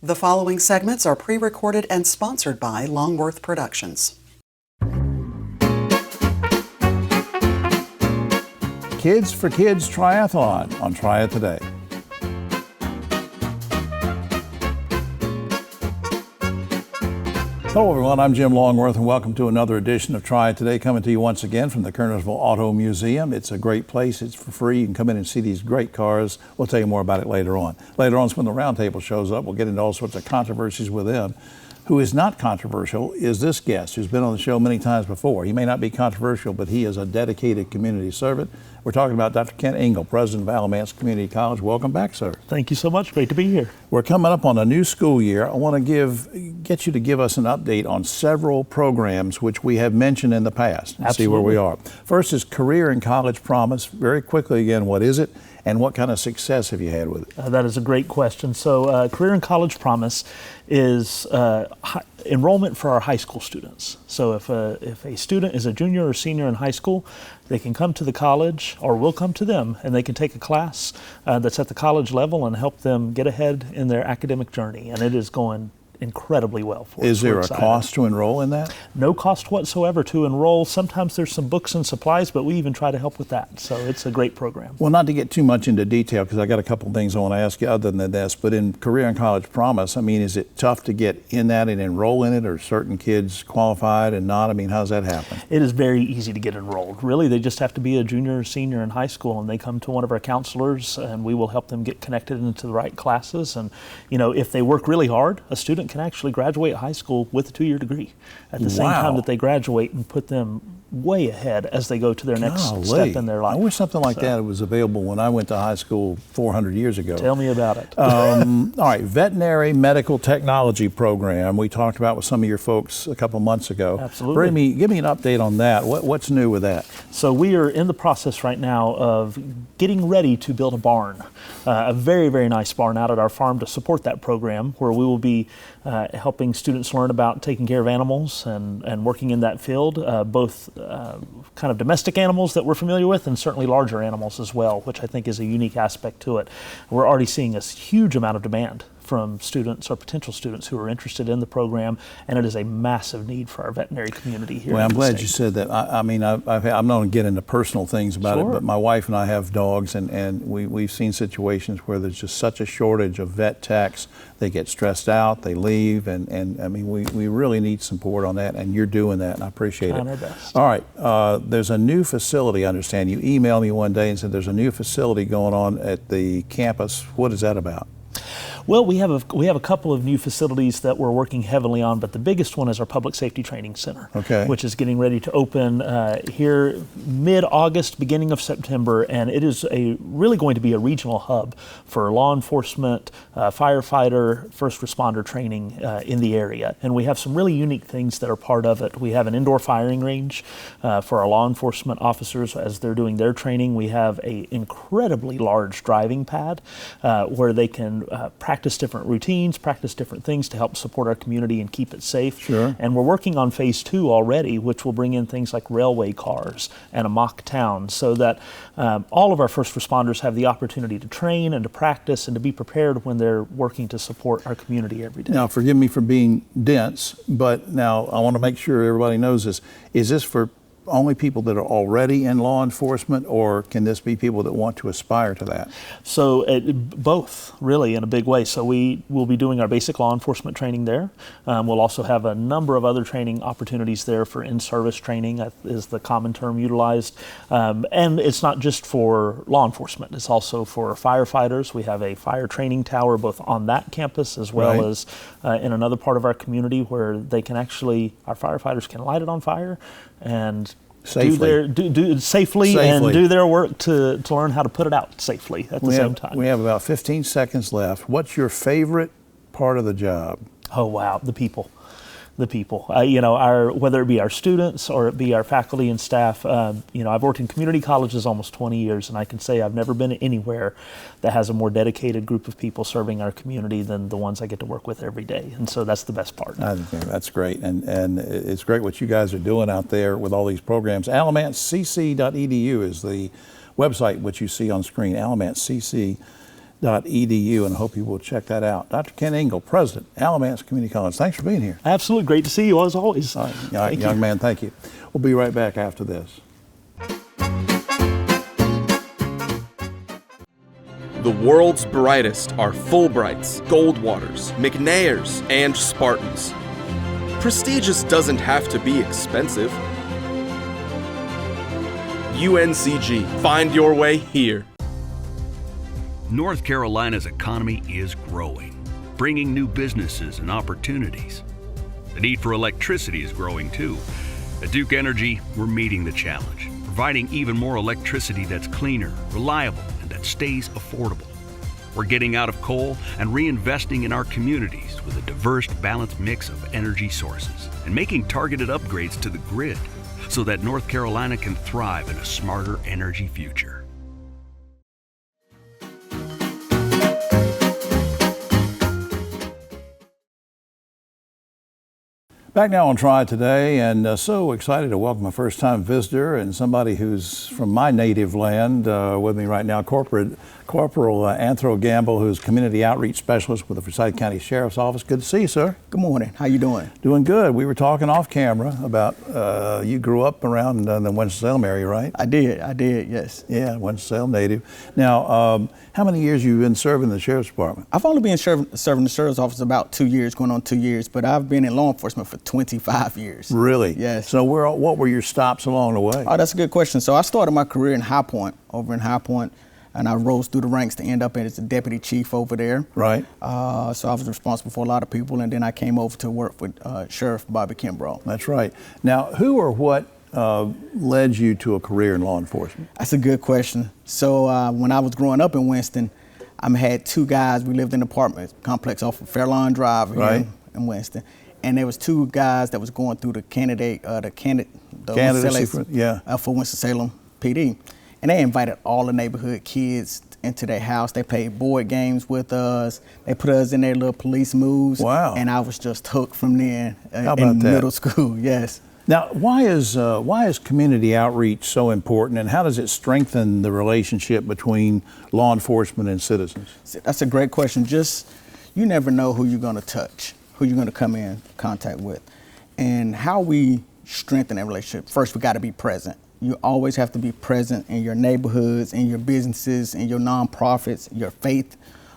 The following segments are pre-recorded and sponsored by Longworth Productions. Kids for Kids Triathlon on Triad Today. Hello everyone, I'm Jim Longworth and welcome to another edition of Triad Today, coming to you once again from the Kernersville Auto Museum. It's a great place, it's for free, you can come in and see these great cars. We'll tell you more about it later on. Later on, when the roundtable shows up, we'll get into all sorts of controversies with them. Who is not controversial is this guest who's been on the show many times before. He may not be controversial, but he is a dedicated community servant. We're talking about Dr. Kent Engel, president of Alamance Community College. Welcome back, sir. Thank you so much. Great to be here. We're coming up on a new school year. I want to get you to give us an update on several programs which we have mentioned in the past and see where we are. First is Career and College Promise. Very quickly again, what is it and what kind of success have you had with it? That is a great question. So Career and College Promise is enrollment for our high school students. So if a student is a junior or senior in high school, they can come to the college, or we'll come to them, and they can take a class that's at the college level and help them get ahead in their academic journey. And it is going incredibly well for us. Is there a cost to enroll in that? No cost whatsoever to enroll. Sometimes there's some books and supplies, but we even try to help with that. So it's a great program. Well, not to get too much into detail, because I got a couple of things I want to ask you other than this, but in Career and College Promise, I mean, is it tough to get in that and enroll in it? Or certain kids qualified and not? I mean, how does that happen? It is very easy to get enrolled. Really, they just have to be a junior or senior in high school, and they come to one of our counselors, and we will help them get connected into the right classes. And, you know, if they work really hard, a student can actually graduate high school with a 2-year degree at the same time that they graduate, and put them way ahead as they go to their next step in their life. I wish something like that was available when I went to high school 400 years ago. Tell me about it. All right, Veterinary Medical Technology Program. We talked about with some of your folks a couple months ago. Absolutely. Give me an update on that. What's new with that? So we are in the process right now of getting ready to build a barn, a very, very nice barn out at our farm to support that program, where we will be helping students learn about taking care of animals and working in that field, both kind of domestic animals that we're familiar with, and certainly larger animals as well, which I think is a unique aspect to it. We're already seeing a huge amount of demand from students or potential students who are interested in the program, and it is a massive need for our veterinary community here. Well, I'm glad you said that. I mean, I'm not going to get into personal things about it, but my wife and I have dogs, and we've seen situations where there's just such a shortage of vet techs. They get stressed out, they leave, and I mean, we really need support on that, and you're doing that, and I appreciate it. Our best. All right, there's a new facility, I understand. You emailed me one day and said there's a new facility going on at the campus. What is that about? Well, we have a couple of new facilities that we're working heavily on, but the biggest one is our Public Safety Training Center, which is getting ready to open here mid-August, beginning of September, and it is really going to be a regional hub for law enforcement, firefighter, first responder training in the area. And we have some really unique things that are part of it. We have an indoor firing range for our law enforcement officers as they're doing their training. We have an incredibly large driving pad where they can practice different routines, practice different things to help support our community and keep it safe. Sure. And we're working on phase 2 already, which will bring in things like railway cars and a mock town, so that all of our first responders have the opportunity to train and to practice and to be prepared when they're working to support our community every day. Now, forgive me for being dense, but now I want to make sure everybody knows this. Is this for only people that are already in law enforcement, or can this be people that want to aspire to that? So both, really, in a big way. So we will be doing our basic law enforcement training there. We'll also have a number of other training opportunities there for in-service training, is the common term utilized. And it's not just for law enforcement, it's also for firefighters. We have a fire training tower both on that campus as well as in another part of our community, where they can actually, our firefighters can light it on fire and do safely and do their work to learn how to put it out safely at the same time. We have about 15 seconds left. What's your favorite part of the job? Oh, wow, the people. The people, whether it be our students or it be our faculty and staff. I've worked in community colleges almost 20 years, and I can say I've never been anywhere that has a more dedicated group of people serving our community than the ones I get to work with every day. And so that's the best part. I think that's great, and it's great what you guys are doing out there with all these programs. AlamancecC.edu is the website which you see on screen, AlamancecC.edu. and I hope you will check that out. Dr. Ken Engel, President, Alamance Community College. Thanks for being here. Absolutely. Great to see you as always. Young man, thank you. We'll be right back after this. The world's brightest are Fulbrights, Goldwaters, McNairs, and Spartans. Prestigious doesn't have to be expensive. UNCG, find your way here. North Carolina's economy is growing, bringing new businesses and opportunities. The need for electricity is growing too. At Duke Energy, we're meeting the challenge, providing even more electricity that's cleaner, reliable, and that stays affordable. We're getting out of coal and reinvesting in our communities with a diverse, balanced mix of energy sources and making targeted upgrades to the grid so that North Carolina can thrive in a smarter energy future. Back now on Triad Today, and so excited to welcome a first-time visitor and somebody who's from my native land with me right now, Corporal Anthro Gamble, who's Community Outreach Specialist with the Forsyth County Sheriff's Office. Good to see you, sir. Good morning. How you doing? Doing good. We were talking off camera about you grew up around the Winston-Salem area, right? I did, yes. Yeah, Winston-Salem native. Now, how many years have you been serving the Sheriff's Department? I've only been serving the Sheriff's Office about 2 years, going on 2 years, but I've been in law enforcement for 25 years. Really? Yes. So what were your stops along the way? Oh, that's a good question. So I started my career in over in High Point, and I rose through the ranks to end up as a deputy chief over there. Right. So I was responsible for a lot of people, and then I came over to work with Sheriff Bobby Kimbrough. That's right. Now, who or what led you to a career in law enforcement? That's a good question. So when I was growing up in Winston, I had two guys. We lived in an apartment complex off of Fairlawn Drive here in Winston. And there was two guys that was going through the candidacy for Winston-Salem PD. And they invited all the neighborhood kids into their house. They played board games with us. They put us in their little police moves. Wow. And I was just hooked from there How about in that? middle school, yes. Now, why is community outreach so important, and how does it strengthen the relationship between law enforcement and citizens? That's a great question. You never know who you're going to touch, who you're going to come in contact with. And how we strengthen that relationship, first we got to be present. You always have to be present in your neighborhoods, in your businesses, in your nonprofits, your faith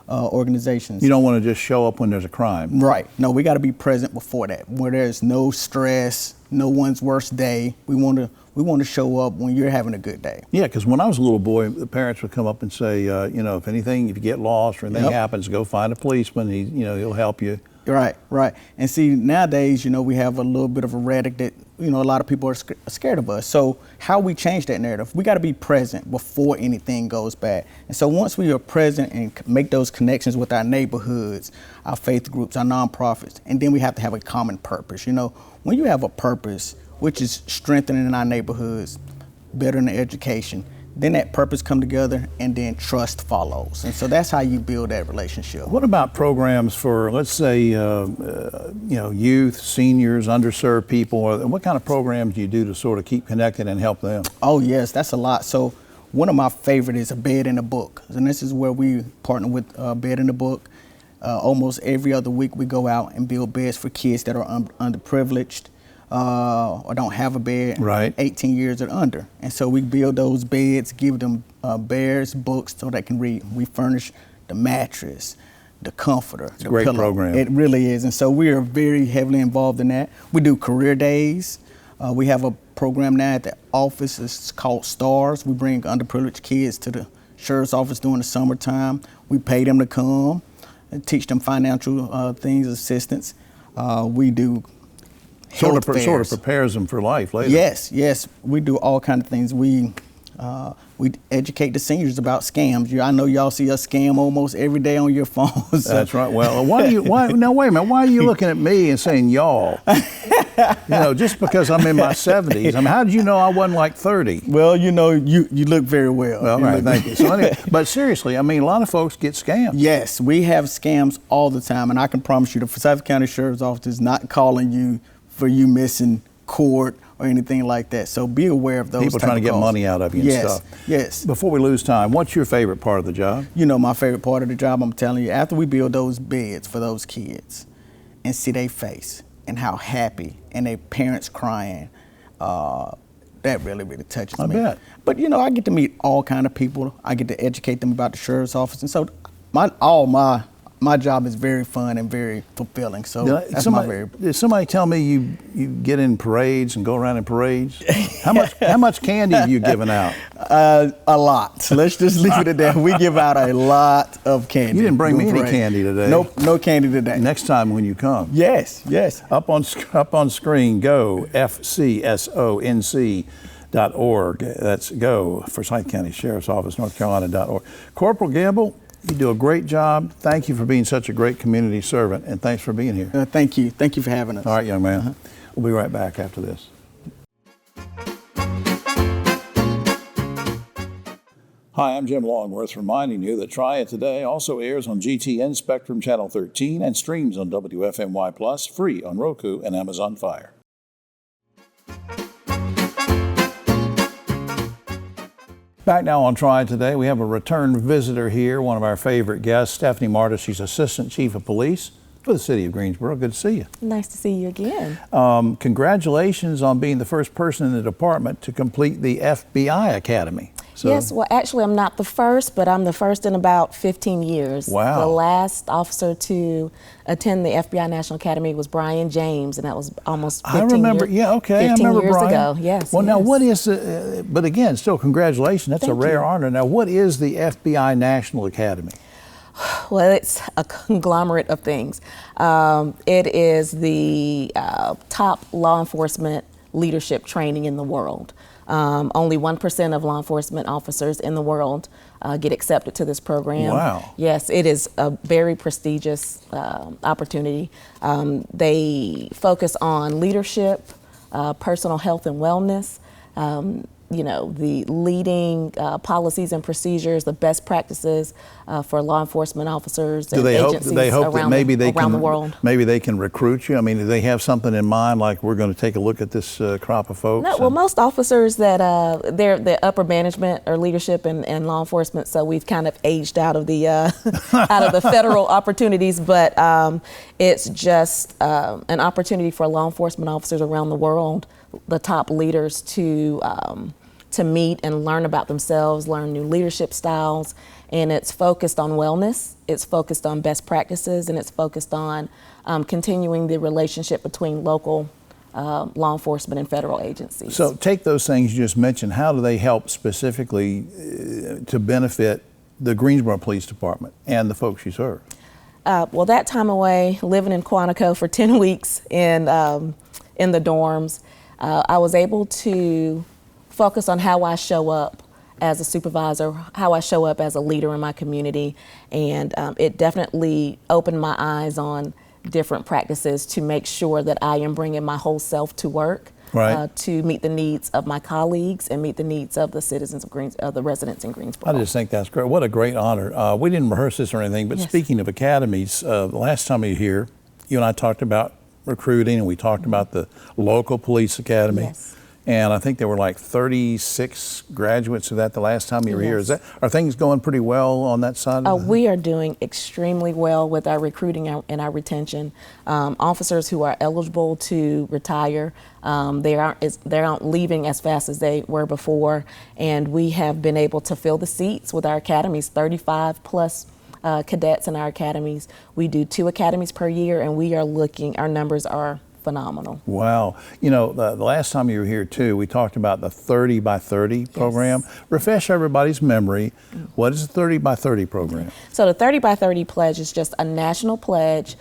organizations. You don't want to just show up when there's a crime. Right. No, we got to be present before that, where there's no stress, no one's worst day. We want to show up when you're having a good day. Yeah, because when I was a little boy, the parents would come up and say, if you get lost or anything happens, go find a policeman. He'll help you. Right. And see, nowadays, we have a little bit of a rhetoric that, a lot of people are scared of us. So how we change that narrative, we got to be present before anything goes bad. And so once we are present and make those connections with our neighborhoods, our faith groups, our nonprofits, and then we have to have a common purpose. When you have a purpose, which is strengthening our neighborhoods, bettering the education, then that purpose come together, and then trust follows. And so that's how you build that relationship. What about programs for, let's say, youth, seniors, underserved people? What kind of programs do you do to sort of keep connected and help them? Oh, yes, that's a lot. So one of my favorite is a bed in a book. And this is where we partner with Bed in a Book. Almost every other week we go out and build beds for kids that are underprivileged, or don't have a bed, right, 18 years or under. And so we build those beds, give them bears, books so they can read. We furnish the mattress, the comforter, it's a great pillow. program. It really is. And so we are very heavily involved in that. We do career days. We have a program now at the office. It's called STARS. We bring underprivileged kids to the sheriff's office during the summertime. We pay them to come and teach them financial things, assistance. We do sort of prepares them for life later. Yes, we do all kinds of things. We educate the seniors about scams. I know y'all see us scam almost every day on your phones. That's right. Well, now wait a minute. Why are you looking at me and saying y'all? Just because I'm in my 70s. I mean, how did you know I wasn't like 30? Well, you look very well. Well, right, thank you. So anyway, but seriously, I mean, a lot of folks get scammed. Yes, we have scams all the time, and I can promise you the Forsyth County Sheriff's Office is not calling you for you missing court or anything like that. So be aware of those people trying to get money out of you and stuff. Yes. Before we lose time, what's your favorite part of the job? You know, my favorite part of the job, I'm telling you, after we build those beds for those kids and see their face and how happy and their parents crying, that really, really touches me. I bet. But, you know, I get to meet all kind of people. I get to educate them about the sheriff's office. And so my job is very fun and very fulfilling. So that's my favorite. Did somebody tell me you get in parades and go around in parades? How much candy have you given out? A lot. Let's just leave it at that. We give out a lot of candy. You didn't bring me any candy today. Nope, no candy today. Next time when you come. Yes. Up on screen, go FCSONC.org. That's go Forsyth County Sheriff's Office, North Carolina.org. Corporal Gamble, you do a great job. Thank you for being such a great community servant, and thanks for being here. Thank you. Thank you for having us. All right, young man. We'll be right back after this. Hi, I'm Jim Longworth, reminding you that Triad Today also airs on GTN Spectrum Channel 13 and streams on WFMY Plus, free on Roku and Amazon Fire. Back now on Triad Today, we have a return visitor here, one of our favorite guests, Stephanie Martis. She's Assistant Chief of Police for the City of Greensboro. Good to see you. Nice to see you again. Congratulations on being the first person in the department to complete the FBI Academy. So, yes, well, actually, I'm not the first, but I'm the first in about 15 years. Wow. The last officer to attend the FBI National Academy was Brian James, and that was almost 15 I remember, years, yeah, okay, 15 I remember years Brian. ago. Yes. Well, yes. now what is, but again, still congratulations. That's Thank a rare you. honor. Now, what is the FBI National Academy? Well, it's a conglomerate of things. It is the top law enforcement leadership training in the world. Only 1% of law enforcement officers in the world get accepted to this program. Wow. Yes, it is a very prestigious opportunity. They focus on leadership, personal health and wellness, the leading policies and procedures, the best practices for law enforcement officers and agencies around the world. Maybe they can recruit you. I mean, do they have something in mind, like we're going to take a look at this crop of folks? No, well, most officers that they're the upper management or leadership in law enforcement, so we've kind of aged out of the out of the federal opportunities, but it's just an opportunity for law enforcement officers around the world, the top leaders, to meet and learn about themselves, learn new leadership styles, and it's focused on wellness, it's focused on best practices, and it's focused on continuing the relationship between local law enforcement and federal agencies. So take those things you just mentioned, how do they help specifically to benefit the Greensboro Police Department and the folks you serve? Well, that time away, living in Quantico for 10 weeks in the dorms, I was able to focus on how I show up as a supervisor, how I show up as a leader in my community, and it definitely opened my eyes on different practices to make sure that I am bringing my whole self to work, right, to meet the needs of my colleagues and meet the needs of the citizens of the residents in Greensboro. I just think that's great. What a great honor. We didn't rehearse this or anything, but yes. Speaking of academies, the last time you were here, you and I talked about recruiting, and we talked about the local police academy. Yes. And I think there were like 36 graduates of that the last time you were Yes. here. Are things going pretty well on that side? We are doing extremely well with our recruiting and our retention. Officers who are eligible to retire, they aren't leaving as fast as they were before, and we have been able to fill the seats with our academies, 35 plus cadets in our academies. We do 2 academies per year, and our numbers are phenomenal. Wow. You know, the last time you were here too, we talked about the 30 by 30 program. Yes. Refresh everybody's memory. What is the 30 by 30 program? So the 30 by 30 pledge is just a national pledge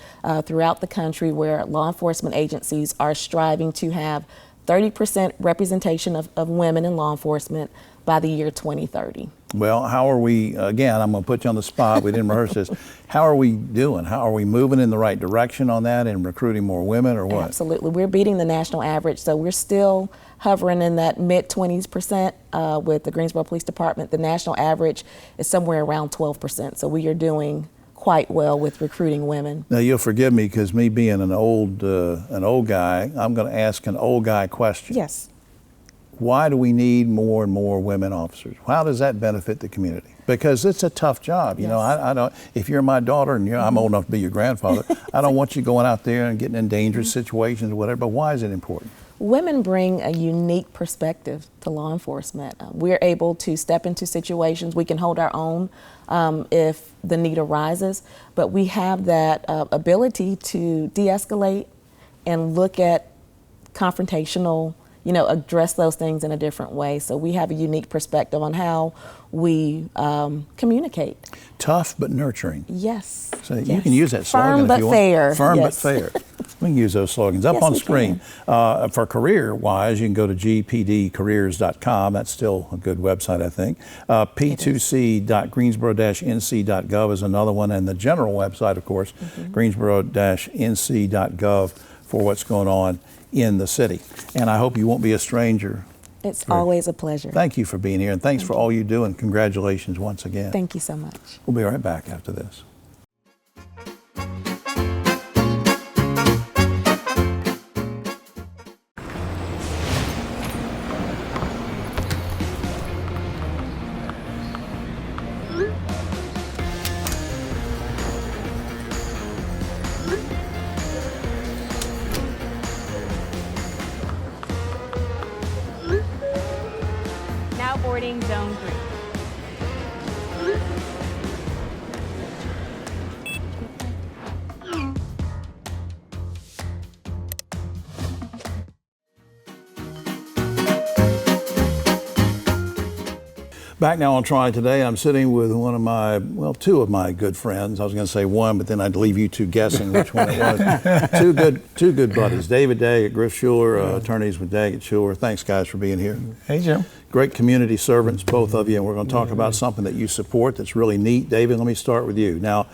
throughout the country where law enforcement agencies are striving to have 30% representation of women in law enforcement by the year 2030. Well, how are we, again, I'm going to put you on the spot, we didn't rehearse this. How are we doing? How are we moving in the right direction on that and recruiting more women, or what? Absolutely. We're beating the national average, so we're still hovering in that mid-20s% with the Greensboro Police Department. The national average is somewhere around 12%, so we are doing quite well with recruiting women. Now you'll forgive me because me being an old guy, I'm going to ask an old guy question. Yes. Why do we need more and more women officers? How does that benefit the community? Because it's a tough job. You know, I don't. If you're my daughter and I'm old enough to be your grandfather, I don't want you going out there and getting in dangerous situations or whatever. But why is it important? Women bring a unique perspective to law enforcement. We're able to step into situations. We can hold our own if the need arises, but we have that ability to de-escalate and look at confrontational, address those things in a different way. So we have a unique perspective on how we communicate. Tough but nurturing. Yes. So yes. you can use that slogan if you want. Firm fair. Firm yes. but fair. We can use those slogans up on screen. For career-wise, you can go to gpdcareers.com. That's still a good website, I think. p2c.greensboro-nc.gov is another one, and the general website, of course, greensboro-nc.gov for what's going on in the city. And I hope you won't be a stranger. It's always a pleasure. Thank you for being here, and thanks for all you do, and congratulations once again. Thank you so much. We'll be right back after this. Now boarding zone 3. Back now on Triad Today, I'm sitting with two of my good friends. I was going to say one, but then I'd leave you two guessing which one it was. two good buddies. David Daggett, Griff Schuler, attorneys with Daggett Schuler. Thanks, guys, for being here. Hey, Jim. Great community servants, both of you, and we're going to talk about something that you support that's really neat. David, let me start with you. Now,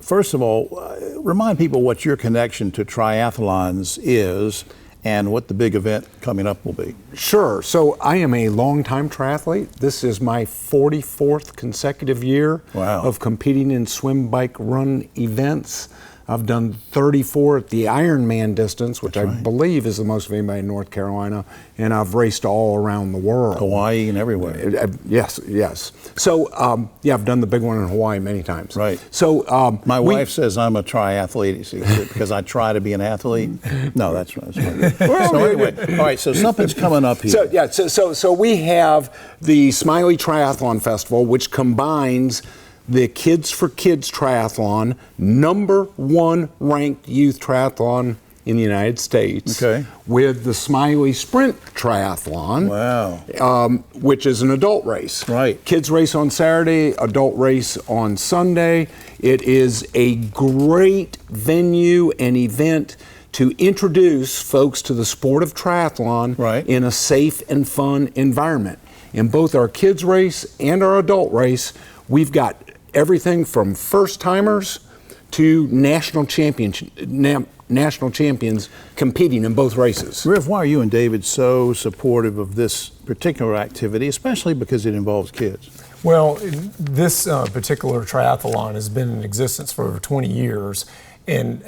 first of all, remind people what your connection to triathlons is and what the big event coming up will be. Sure. So I am a longtime triathlete. This is my 44th consecutive year of competing in swim, bike, run events. I've done 34 at the Ironman distance, which I believe is the most of anybody in North Carolina, and I've raced all around the world. Hawaii and everywhere. Yes. So, I've done the big one in Hawaii many times. Right. So, my wife says I'm a triathlete because I try to be an athlete. No, that's right. So anyway, all right, so something's coming up here. So we have the Smiley Triathlon Festival, which combines the Kids for Kids Triathlon, #1 ranked youth triathlon in the United States, with the Smiley Sprint Triathlon, which is an adult race. Right. Kids race on Saturday, adult race on Sunday. It is a great venue and event to introduce folks to the sport of triathlon in a safe and fun environment. In both our kids race and our adult race, we've got everything from first-timers to national champions competing in both races. Riff, why are you and David so supportive of this particular activity, especially because it involves kids? Well, this particular triathlon has been in existence for over 20 years. And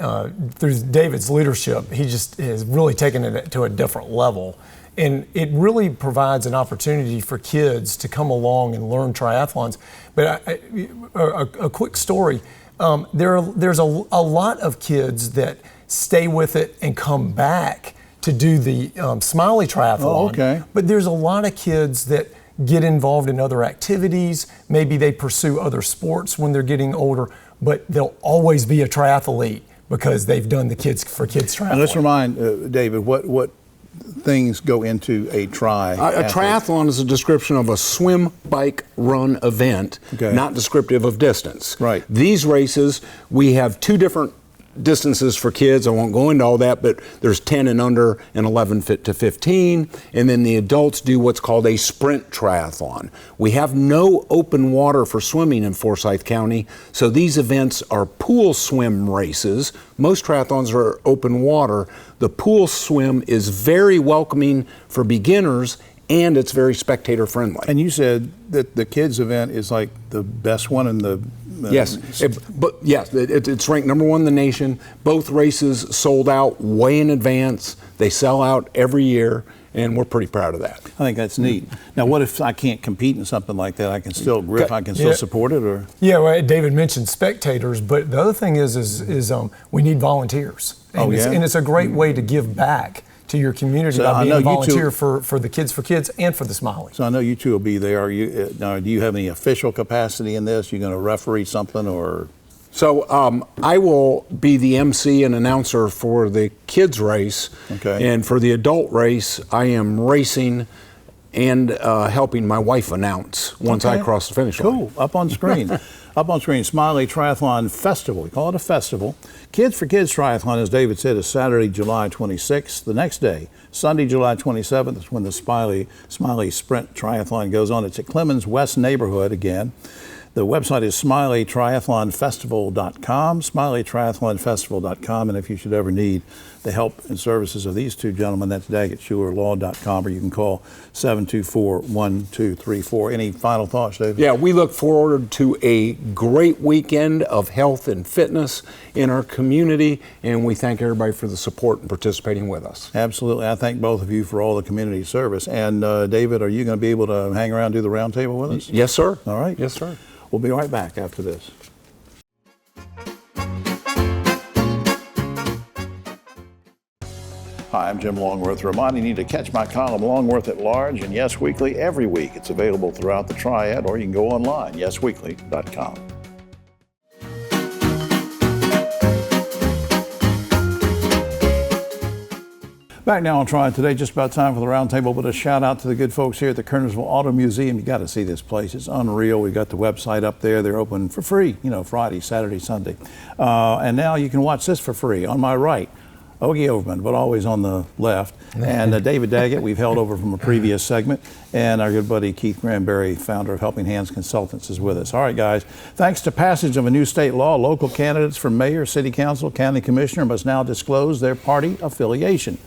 through David's leadership, he just has really taken it to a different level. And it really provides an opportunity for kids to come along and learn triathlons. But a quick story, there's a lot of kids that stay with it and come back to do the Smiley Triathlon. But there's a lot of kids that get involved in other activities. Maybe they pursue other sports when they're getting older, but they'll always be a triathlete because they've done the Kids for Kids Triathlon. And let's remind David, what things go into a A triathlon is a description of a swim, bike, run event, not descriptive of distance. Right. These races, we have two different distances for kids. I won't go into all that, but there's 10 and under and 11 to 15. And then the adults do what's called a sprint triathlon. We have no open water for swimming in Forsyth County, so these events are pool swim races. Most triathlons are open water. The pool swim is very welcoming for beginners, and it's very spectator friendly. And you said that the kids event is like the best one in the Yes, it's ranked number one in the nation. Both races sold out way in advance. They sell out every year, and we're pretty proud of that. I think that's neat. Now, what if I can't compete in something like that? I can still support it, or? Yeah, well, David mentioned spectators, but the other thing is we need volunteers. And it's a great way to give back to your community by being a volunteer for the Kids for Kids and for the Smiley. So I know you two will be there. Now, do you have any official capacity in this? You going to referee something, or? So I will be the MC and announcer for the kids race. Okay. And for the adult race, I am racing and helping my wife announce once I cross the finish line. Cool. Up on screen. Up on screen, Smiley Triathlon Festival. We call it a festival. Kids for Kids Triathlon, as David said, is Saturday, July 26th. The next day, Sunday, July 27th, is when the Smiley Sprint Triathlon goes on. It's at Clemens West neighborhood again. The website is smileytriathlonfestival.com, smileytriathlonfestival.com, and if you should ever need the help and services of these two gentlemen, that's daggettschulerlaw.com, or you can call 724-1234. Any final thoughts, David? Yeah, we look forward to a great weekend of health and fitness in our community, and we thank everybody for the support and participating with us. Absolutely. I thank both of you for all the community service. And David, are you going to be able to hang around and do the roundtable with us? Yes, sir. All right. Yes, sir. We'll be right back after this. Hi, I'm Jim Longworth, reminding you to catch my column Longworth at Large and Yes Weekly every week. It's available throughout the Triad, or you can go online, yesweekly.com. Back now on Triad Today, just about time for the roundtable, but a shout out to the good folks here at the Kernersville Auto Museum. You got to see this place. It's unreal. We've got the website up there. They're open for free, Friday, Saturday, Sunday. And now you can watch this for free. On my right, Ogie Overman, but always on the left. And David Daggett, we've held over from a previous segment. And our good buddy Keith Granberry, founder of Helping Hands Consultants, is with us. All right, guys. Thanks to passage of a new state law, local candidates for mayor, city council, county commissioner must now disclose their party affiliation.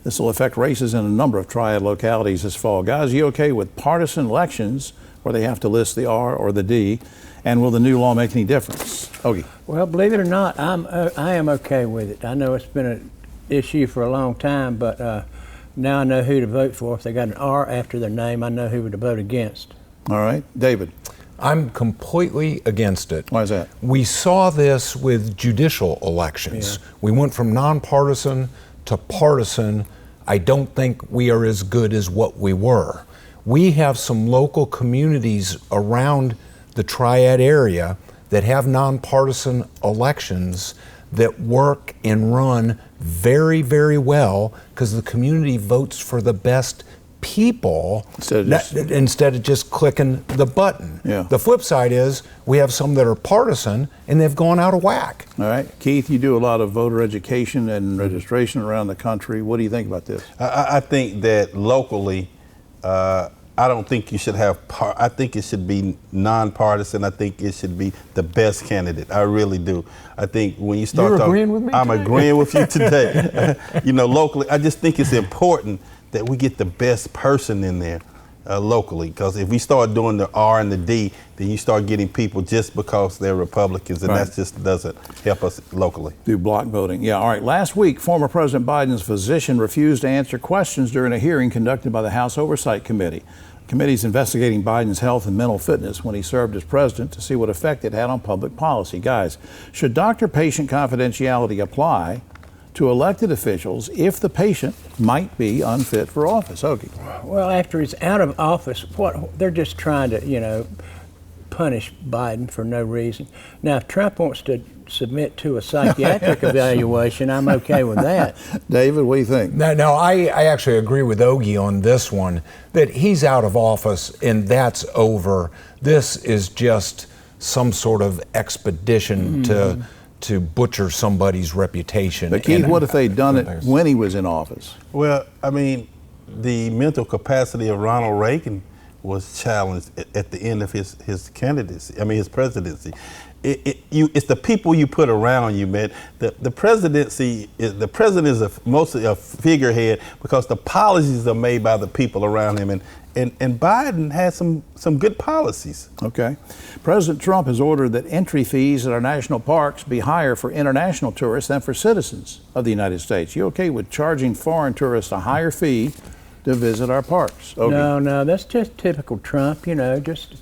This will affect races in a number of Triad localities this fall. Guys, are you okay with partisan elections where they have to list the R or the D? And will the new law make any difference? Ogie. Well, believe it or not, I am okay with it. I know it's been an issue for a long time, but now I know who to vote for. If they got an R after their name, I know who to vote against. All right. David. I'm completely against it. Why is that? We saw this with judicial elections. Yeah. We went from nonpartisan to partisan. I don't think we are as good as what we were. We have some local communities around the Triad area that have nonpartisan elections that work and run very, very well because the community votes for the best people instead of just clicking the button. Yeah. The flip side is we have some that are partisan and they've gone out of whack. All right. Keith, you do a lot of voter education and registration around the country. What do you think about this? I think that locally, I don't think you should have, I think it should be nonpartisan. I think it should be the best candidate. I really do. I think when you start You're agreeing with me I'm today? agreeing with you today. Locally, I just think it's important that we get the best person in there locally, because if we start doing the R and the D, then you start getting people just because they're Republicans, and that just doesn't help us locally. Do block voting. Yeah, all right. Last week, former President Biden's physician refused to answer questions during a hearing conducted by the House Oversight Committee. The committee's investigating Biden's health and mental fitness when he served as president to see what effect it had on public policy. Guys, should doctor-patient confidentiality apply to elected officials if the patient might be unfit for office? Ogie. Well, after he's out of office, they're just trying to, punish Biden for no reason. Now, if Trump wants to submit to a psychiatric evaluation, I'm okay with that. David, what do you think? No, I actually agree with Ogie on this one, that he's out of office and that's over. This is just some sort of expedition to butcher somebody's reputation. But Keith, what if they'd done it when he was in office? Well, I mean, the mental capacity of Ronald Reagan was challenged at the end of his candidacy, his presidency. it's the people you put around you, man. The presidency, the president is mostly a figurehead because the policies are made by the people around him, and Biden has some good policies. Okay. President Trump has ordered that entry fees at our national parks be higher for international tourists than for citizens of the United States. You okay with charging foreign tourists a higher fee to visit our parks? Okay. No, that's just typical Trump, just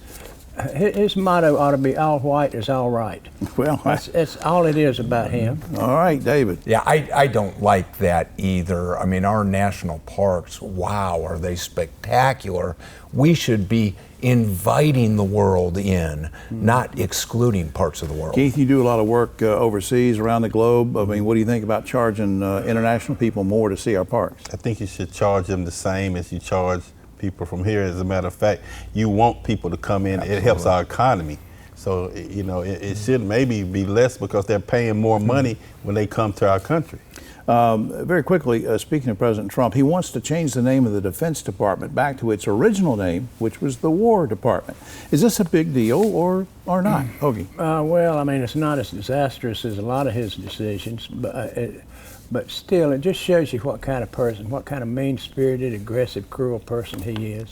his motto ought to be all white is all right. Well, that's all it is about him. All right, David. Yeah, I don't like that either. I mean, our national parks, wow, are they spectacular. We should be inviting the world in, not excluding parts of the world. Keith, you do a lot of work overseas, around the globe. I mean, what do you think about charging international people more to see our parks? I think you should charge them the same as you charge people from here. As a matter of fact, you want people to come in. Absolutely. It helps our economy. So, it should maybe be less because they're paying more money when they come to our country. Very quickly, speaking of President Trump, he wants to change the name of the Defense Department back to its original name, which was the War Department. Is this a big deal or not, Hoagie? Well, I mean, it's not as disastrous as a lot of his decisions, but still, it just shows you what kind of person, what kind of mean-spirited, aggressive, cruel person he is.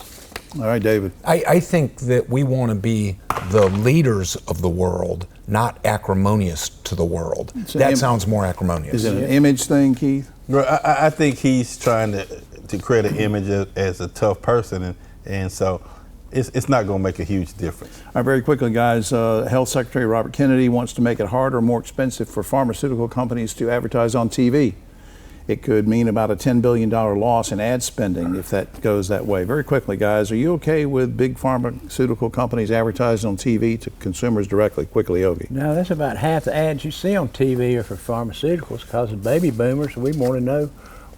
All right, David. I think that we want to be the leaders of the world, not acrimonious to the world. That sounds more acrimonious. Is it an image thing, Keith? I think he's trying to create an image as a tough person, and so it's not going to make a huge difference. All right, very quickly, guys. Health Secretary Robert Kennedy wants to make it harder or more expensive for pharmaceutical companies to advertise on TV. It could mean about a $10 billion loss in ad spending if that goes that way. Very quickly, guys, are you okay with big pharmaceutical companies advertising on TV to consumers directly? Quickly, Ogie. No, that's about half the ads you see on TV are for pharmaceuticals because of baby boomers. We want to know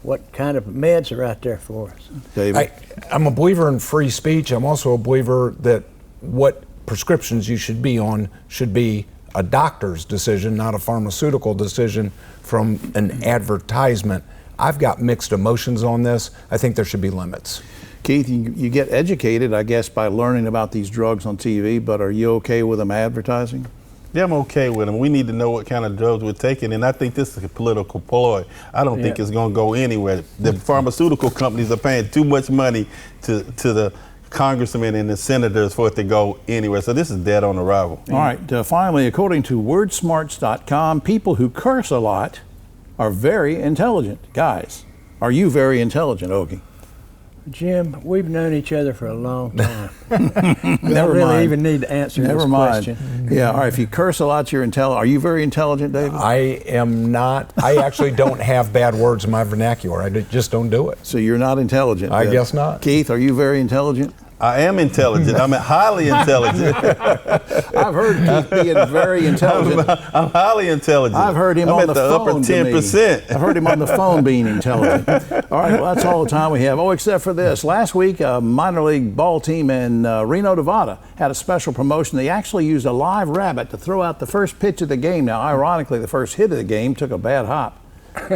what kind of meds are out there for us. David? I'm a believer in free speech. I'm also a believer that what prescriptions you should be on should be a doctor's decision, not a pharmaceutical decision from an advertisement. I've got mixed emotions on this. I think there should be limits. Keith, you get educated, I guess, by learning about these drugs on TV, but are you okay with them advertising? Yeah, I'm okay with them. We need to know what kind of drugs we're taking, and I think this is a political ploy. I don't think it's going to go anywhere. The pharmaceutical companies are paying too much money to the congressmen and the senators for it to go anywhere. So this is dead on arrival. All right. Finally, according to wordsmarts.com, people who curse a lot are very intelligent. Guys, are you very intelligent, Ogie? Jim, we've known each other for a long time. Never really mind. even need to answer Never this mind. question. Yeah, all right. If you curse a lot, you're intelligent. Are you very intelligent, David? I am not. I actually don't have bad words in my vernacular. I just don't do it. So you're not intelligent? I guess not. Keith, are you very intelligent? I am intelligent. I'm highly intelligent. I've heard Keith being very intelligent. I'm highly intelligent. I've heard him I'm on at the the phone upper 10%. I've heard him on the phone being intelligent. All right, well, that's all the time we have. Oh, except for this. Last week, a minor league ball team in Reno, Nevada had a special promotion. They actually used a live rabbit to throw out the first pitch of the game. Now, ironically, the first hit of the game took a bad hop. I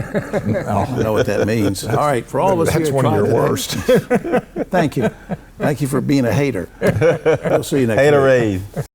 don't know what that means. All right, for all of us that's here, one of your worst. Thank you. Thank you for being a hater. We'll see you next week. Haterade.